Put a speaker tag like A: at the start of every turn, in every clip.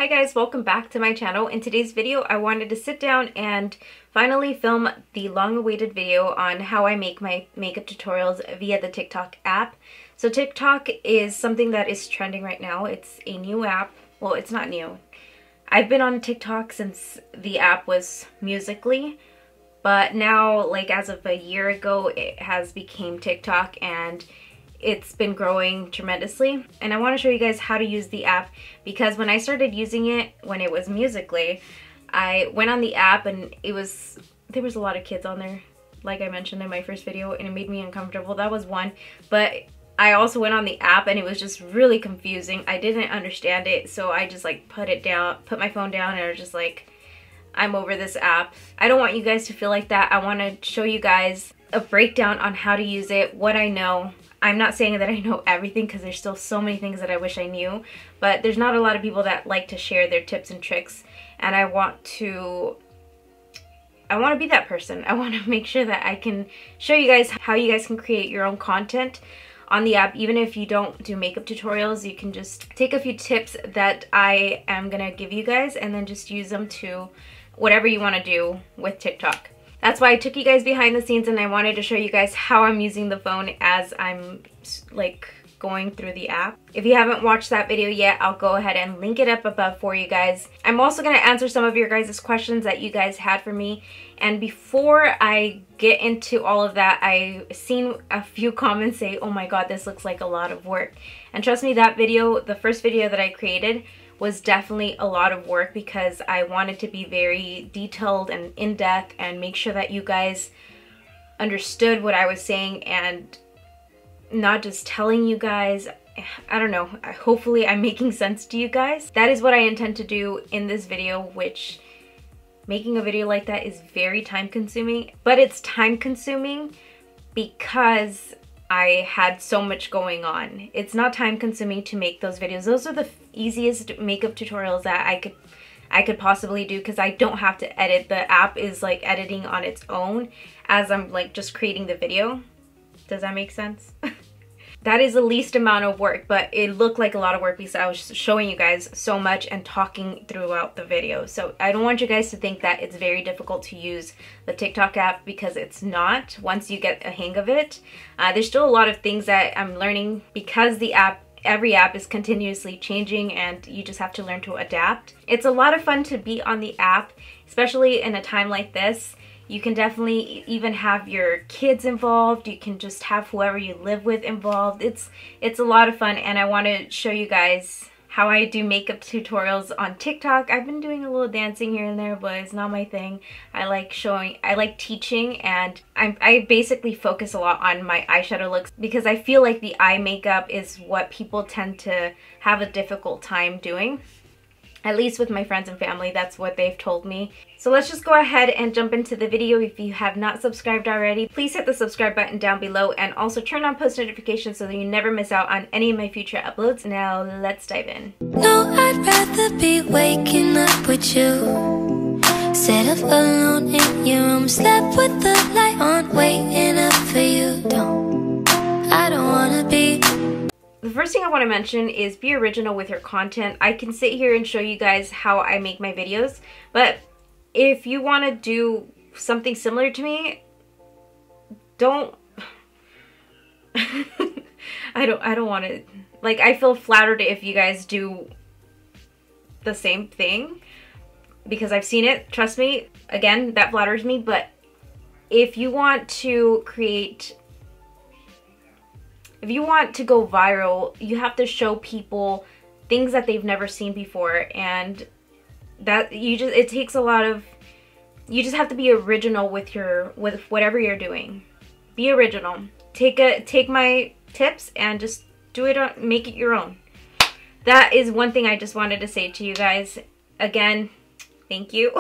A: Hi guys, welcome back to my channel. In today's video, I wanted to sit down and finally film the long-awaited video on how I make my makeup tutorials via the TikTok app. So TikTok is something that is trending right now. It's a new app. Well, it's not new. I've been on TikTok since the app was Musical.ly, but now, like as of a year ago, it has become TikTok and it's been growing tremendously. And I want to show you guys how to use the app, because when I started using it when it was Musical.ly, I went on the app and there was a lot of kids on there, like I mentioned in my first video, and it made me uncomfortable. That was one. But I also went on the app and it was just really confusing. I didn't understand it, so I just like put my phone down, and I was just like, I'm over this app. I don't want you guys to feel like that. I want to show you guys a breakdown on how to use it, what I know. I'm not saying that I know everything, because there's still so many things that I wish I knew, but there's not a lot of people that like to share their tips and tricks, and I want to be that person. I want to make sure that I can show you guys how you guys can create your own content on the app. Even if you don't do makeup tutorials, you can just take a few tips that I am gonna give you guys and then just use them to whatever you want to do with TikTok. That's why I took you guys behind the scenes, and I wanted to show you guys how I'm using the phone as I'm like going through the app. If you haven't watched that video yet, I'll go ahead and link it up above for you guys. I'm also going to answer some of your guys' questions that you guys had for me. And before I get into all of that, I've seen a few comments say, oh my god, this looks like a lot of work. And trust me, that video, the first video that I created, was definitely a lot of work, because I wanted to be very detailed and in-depth and make sure that you guys understood what I was saying and not just telling you guys. I don't know, hopefully I'm making sense to you guys. That is what I intend to do in this video, which making a video like that is very time consuming, but it's time consuming because I had so much going on. It's not time consuming to make those videos. Those are the easiest makeup tutorials that I could possibly do, because I don't have to edit. The app is like editing on its own as I'm like just creating the video. Does that make sense? That is the least amount of work, but it looked like a lot of work because I was showing you guys so much and talking throughout the video. So I don't want you guys to think that it's very difficult to use the TikTok app, because it's not. Once you get a hang of it, there's still a lot of things that I'm learning, because the app, every app is continuously changing and you just have to learn to adapt. It's a lot of fun to be on the app, especially in a time like this. You can definitely even have your kids involved. You can just have whoever you live with involved. It's a lot of fun, and I want to show you guys how I do makeup tutorials on TikTok. I've been doing a little dancing here and there, but it's not my thing. I like teaching, and I basically focus a lot on my eyeshadow looks, because I feel like the eye makeup is what people tend to have a difficult time doing. At least with my friends and family, that's what they've told me. So let's just go ahead and jump into the video. If you have not subscribed already, please hit the subscribe button down below, and also turn on post notifications so that you never miss out on any of my future uploads. Now let's dive in.
B: No, I'd rather be waking up with you, set up alone in your room, slept with the light on, waiting up for you. I don't wanna be.
A: The first thing I want to mention is be original with your content. I can sit here and show you guys how I make my videos, but if you want to do something similar to me, don't I don't want to, like, I feel flattered if you guys do the same thing, because I've seen it. Trust me, again, that flatters me. But if you want to go viral, you have to show people things that they've never seen before, and that it takes a lot of, you just have to be original with whatever you're doing. Be original. Take my tips and just do it, make it your own. That is one thing I just wanted to say to you guys. Again, thank you.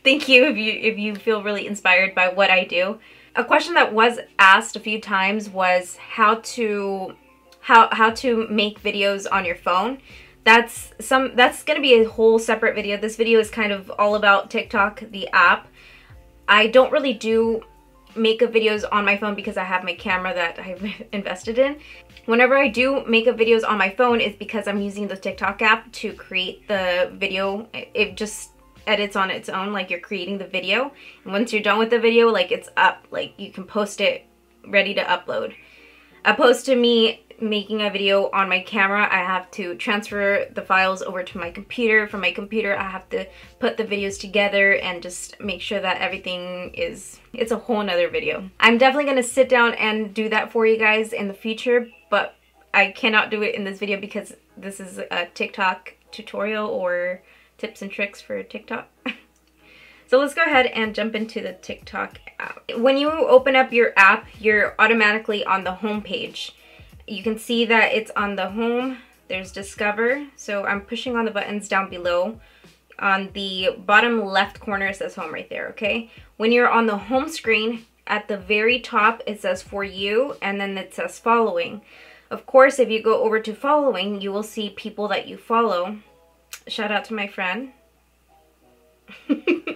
A: Thank you if you feel really inspired by what I do. A question that was asked a few times was how to make videos on your phone. That's gonna be a whole separate video. This video is kind of all about TikTok, the app. I don't really do makeup videos on my phone because I have my camera that I've invested in. Whenever I do makeup videos on my phone, it's because I'm using the TikTok app to create the video. It just edits on its own, like you're creating the video. And once you're done with the video, like it's up, like you can post it ready to upload. Opposed to me making a video on my camera, I have to transfer the files over to my computer. From my computer, I have to put the videos together and just make sure that everything is, it's a whole nother video. I'm definitely gonna sit down and do that for you guys in the future, but I cannot do it in this video because this is a TikTok tutorial or tips and tricks for TikTok. So let's go ahead and jump into the TikTok app. When you open up your app, you're automatically on the home page. You can see that it's on the home. There's Discover. So I'm pushing on the buttons down below. On the bottom left corner, it says home right there, okay? When you're on the home screen, at the very top, it says For You, and then it says Following. Of course, if you go over to Following, you will see people that you follow. Shout out to my friend.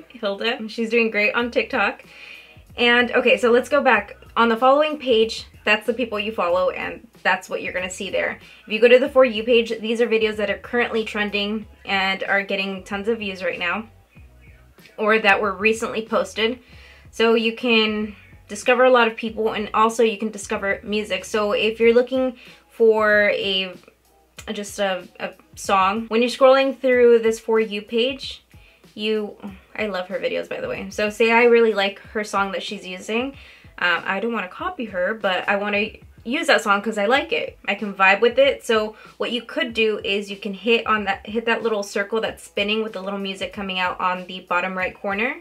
A: Hilda. She's doing great on TikTok. And okay, so let's go back. On the following page, that's the people you follow, and that's what you're gonna see there. If you go to the For You page, these are videos that are currently trending and are getting tons of views right now, or that were recently posted. So you can discover a lot of people, and also you can discover music. So if you're looking for just a song, when you're scrolling through this For You page, I love her videos, by the way. So say I really like her song that she's using. I don't want to copy her, but I want to use that song because I like it. I can vibe with it. So what you could do is you can hit that little circle that's spinning with the little music coming out on the bottom right corner,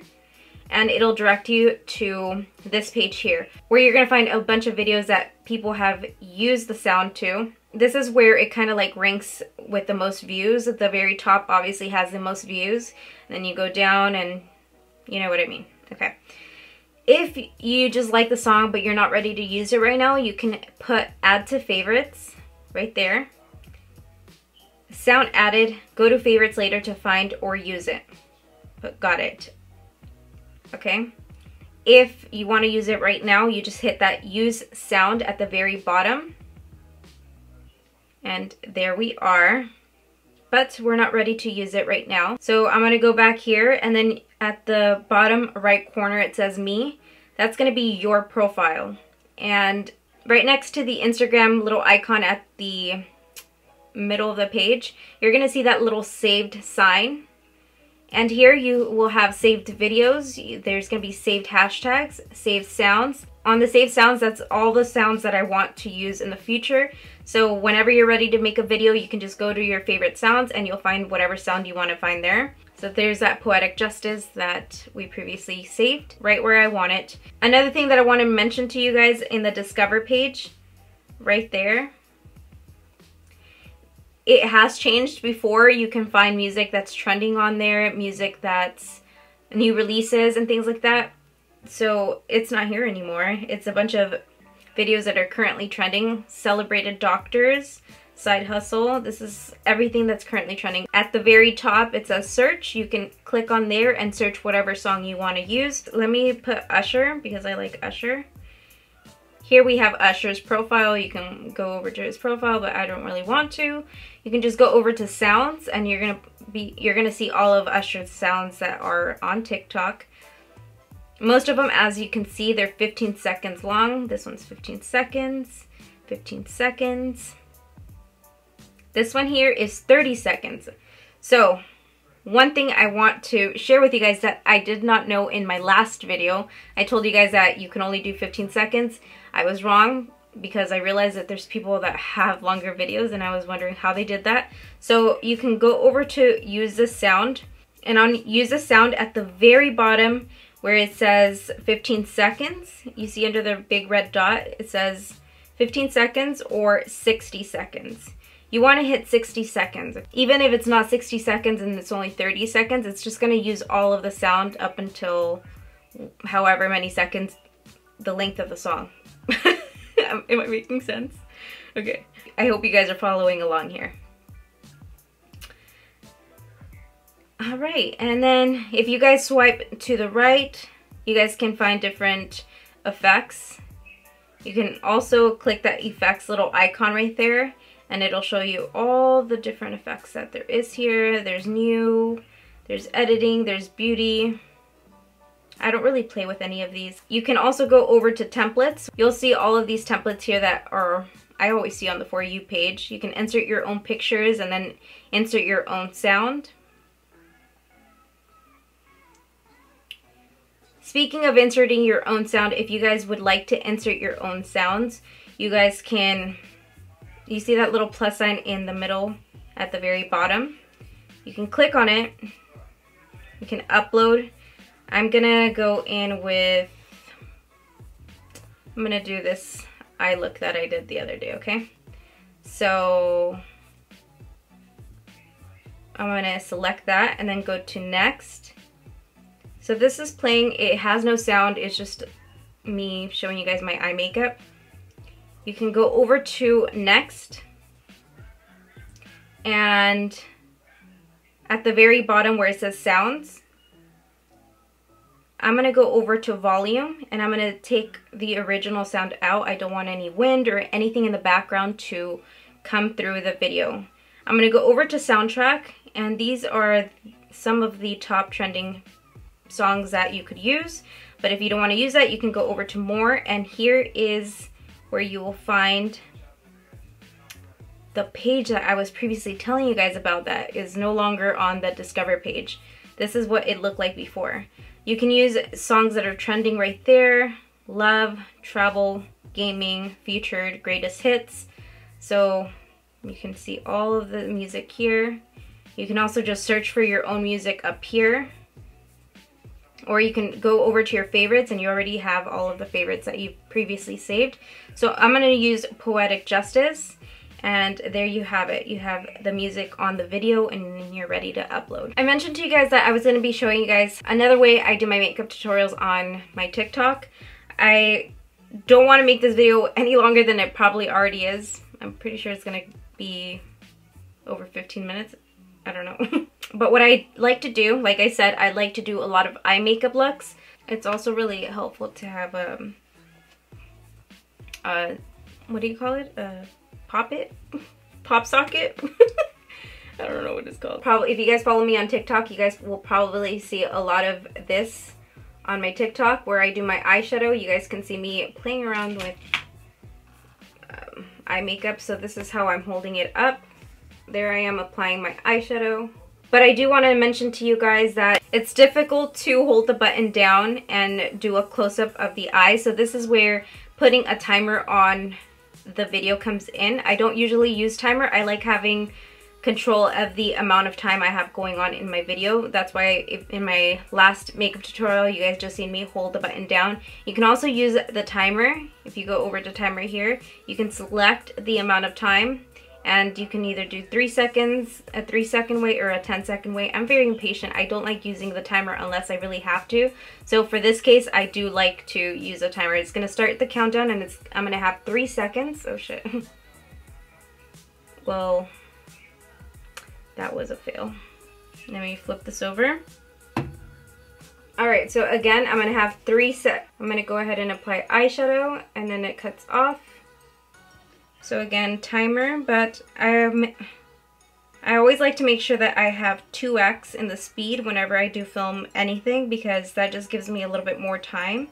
A: and it'll direct you to this page here, where you're gonna find a bunch of videos that people have used the sound to. This is where it kind of like ranks with the most views. At the very top obviously has the most views. And then you go down and you know what I mean. Okay. If you just like the song but you're not ready to use it right now, you can put Add to Favorites right there. Sound added, go to favorites later to find or use it. But got it. Okay. If you want to use it right now, you just hit that use sound at the very bottom. And there we are, but we're not ready to use it right now. So I'm gonna go back here, and then at the bottom right corner it says Me. That's gonna be your profile. And right next to the Instagram little icon at the middle of the page, you're gonna see that little saved sign. And here you will have saved videos. There's gonna be saved hashtags, saved sounds. On the saved sounds, that's all the sounds that I want to use in the future. So whenever you're ready to make a video, you can just go to your favorite sounds and you'll find whatever sound you want to find there. So there's that Poetic Justice that we previously saved right where I want it. Another thing that I want to mention to you guys in the Discover page, right there, it has changed. Before, you can find music that's trending on there, music that's new releases and things like that. So it's not here anymore. It's a bunch of videos that are currently trending. Celebrated Doctors, Side Hustle. This is everything that's currently trending. At the very top, it says search. You can click on there and search whatever song you want to use. Let me put Usher because I like Usher. Here we have Usher's profile. You can go over to his profile, but I don't really want to. You can just go over to sounds, and you're gonna see all of Usher's sounds that are on TikTok. Most of them, as you can see, they're 15 seconds long. This one's 15 seconds, 15 seconds. This one here is 30 seconds. So one thing I want to share with you guys that I did not know in my last video, I told you guys that you can only do 15 seconds. I was wrong because I realized that there's people that have longer videos, and I was wondering how they did that. So you can go over to use this sound, and on use this sound at the very bottom where it says 15 seconds, you see under the big red dot, it says 15 seconds or 60 seconds. You want to hit 60 seconds. Even if it's not 60 seconds and it's only 30 seconds, it's just going to use all of the sound up until however many seconds, the length of the song. Am I making sense? Okay. I hope you guys are following along here. Alright, and then if you guys swipe to the right, you guys can find different effects. You can also click that effects little icon right there, and it'll show you all the different effects that there is here. There's new, there's editing, there's beauty. I don't really play with any of these. You can also go over to templates. You'll see all of these templates here that are, I always see on the For You page. You can insert your own pictures and then insert your own sound. Speaking of inserting your own sound, if you guys would like to insert your own sounds, you guys can, you see that little plus sign in the middle at the very bottom? You can click on it. You can upload. I'm gonna go in with, I'm gonna do this eye look that I did the other day, okay? So I'm gonna select that and then go to next. So this is playing, it has no sound, it's just me showing you guys my eye makeup. You can go over to next, and at the very bottom where it says sounds, I'm gonna go over to volume, and I'm gonna take the original sound out. I don't want any wind or anything in the background to come through the video. I'm gonna go over to soundtrack, and these are some of the top trending songs that you could use. But if you don't want to use that, you can go over to more, and here is where you will find the page that I was previously telling you guys about that is no longer on the Discover page. This is what it looked like before. You can use songs that are trending right there: love, travel, gaming, featured, greatest hits. So you can see all of the music here. You can also just search for your own music up here, or you can go over to your favorites, and you already have all of the favorites that you've previously saved. So I'm going to use Poetic Justice, and there you have it. You have the music on the video, and you're ready to upload. I mentioned to you guys that I was going to be showing you guys another way I do my makeup tutorials on my TikTok. I don't want to make this video any longer than it probably already is. I'm pretty sure it's going to be over 15 minutes. I don't know. But what I like to do, like I said, I like to do a lot of eye makeup looks. It's also really helpful to have what do you call it? Pop socket? I don't know what it's called. Probably, if you guys follow me on TikTok, you guys will probably see a lot of this on my TikTok where I do my eyeshadow. You guys can see me playing around with eye makeup. So this is how I'm holding it up. There I am applying my eyeshadow. But I do want to mention to you guys that it's difficult to hold the button down and do a close-up of the eye. So this is where putting a timer on the video comes in. I don't usually use timer. I like having control of the amount of time I have going on in my video. That's why in my last makeup tutorial, you guys just seen me hold the button down. You can also use the timer. If you go over to timer here, you can select the amount of time, and you can either do 3 seconds, a 3-second wait, or a 10-second wait. I'm very impatient. I don't like using the timer unless I really have to. So for this case, I do like to use a timer. It's gonna start the countdown, and I'm gonna have 3 seconds. Oh shit. Well, that was a fail. Let me flip this over. Alright, so again, I'm gonna have 3 sets. I'm gonna go ahead and apply eyeshadow, and then it cuts off. So again, timer, but I always like to make sure that I have 2x in the speed whenever I do film anything, because that just gives me a little bit more time.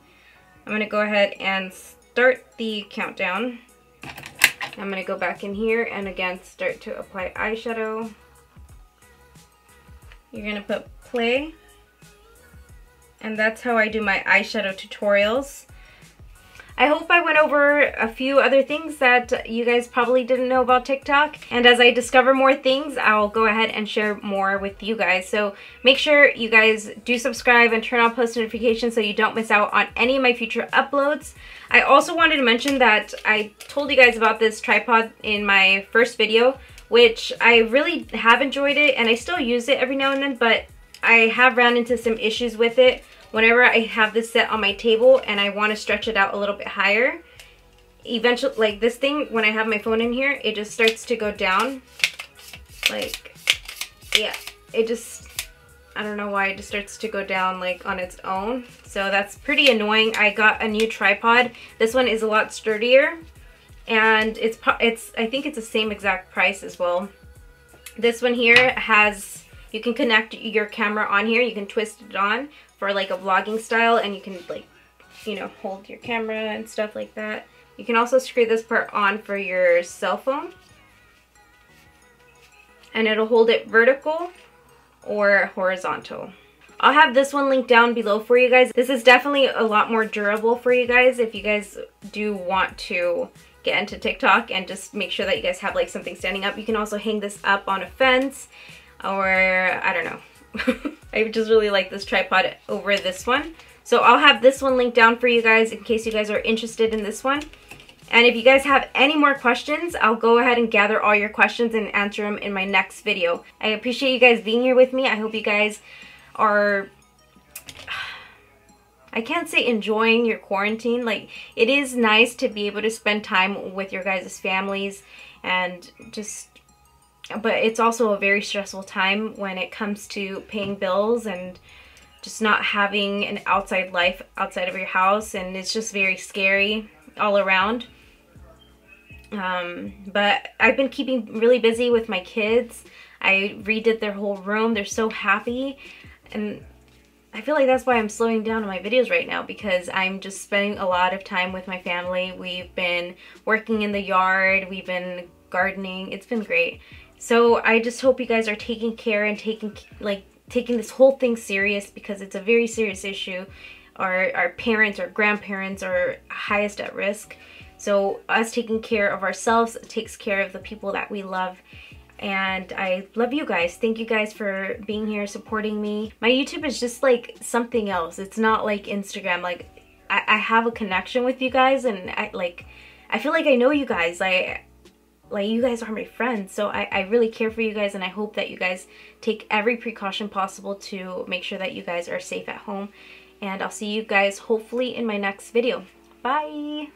A: I'm going to go ahead and start the countdown. I'm going to go back in here and again start to apply eyeshadow. You're going to put play, and that's how I do my eyeshadow tutorials. I hope I went over a few other things that you guys probably didn't know about TikTok. And as I discover more things, I'll go ahead and share more with you guys. So make sure you guys do subscribe and turn on post notifications so you don't miss out on any of my future uploads. I also wanted to mention that I told you guys about this tripod in my first video, which I really have enjoyed it, and I still use it every now and then, but I have ran into some issues with it. Whenever I have this set on my table and I want to stretch it out a little bit higher, eventually, like this thing, when I have my phone in here, it just starts to go down. Like, yeah, it just, I don't know why it just starts to go down like on its own. So that's pretty annoying. I got a new tripod. This one is a lot sturdier, and I think it's the same exact price as well. This one here has, you can connect your camera on here. You can twist it on for like a vlogging style, and you can like, you know, hold your camera and stuff like that. You can also screw this part on for your cell phone, and it'll hold it vertical or horizontal. I'll have this one linked down below for you guys. This is definitely a lot more durable for you guys if you guys do want to get into TikTok and just make sure that you guys have like something standing up. You can also hang this up on a fence, or I don't know. I just really like this tripod over this one. So I'll have this one linked down for you guys in case you guys are interested in this one. And if you guys have any more questions, I'll go ahead and gather all your questions and answer them in my next video. I appreciate you guys being here with me. I hope you guys are, I can't say enjoying your quarantine. Like, it is nice to be able to spend time with your guys' families, and just, but it's also a very stressful time when it comes to paying bills and just not having an outside life outside of your house, and it's just very scary all around. But I've been keeping really busy with my kids. I redid their whole room. They're so happy, and I feel like that's why I'm slowing down on my videos right now, because I'm just spending a lot of time with my family. We've been working in the yard, we've been gardening. It's been great. So I just hope you guys are taking care and taking this whole thing serious, because it's a very serious issue. Our parents or grandparents are highest at risk. So us taking care of ourselves takes care of the people that we love. And I love you guys. Thank you guys for being here, supporting me. My YouTube is just like something else. It's not like Instagram. Like, I have a connection with you guys, and I feel like I know you guys. Like you guys are my friends. So I really care for you guys, and I hope that you guys take every precaution possible to make sure that you guys are safe at home. And I'll see you guys hopefully in my next video. Bye!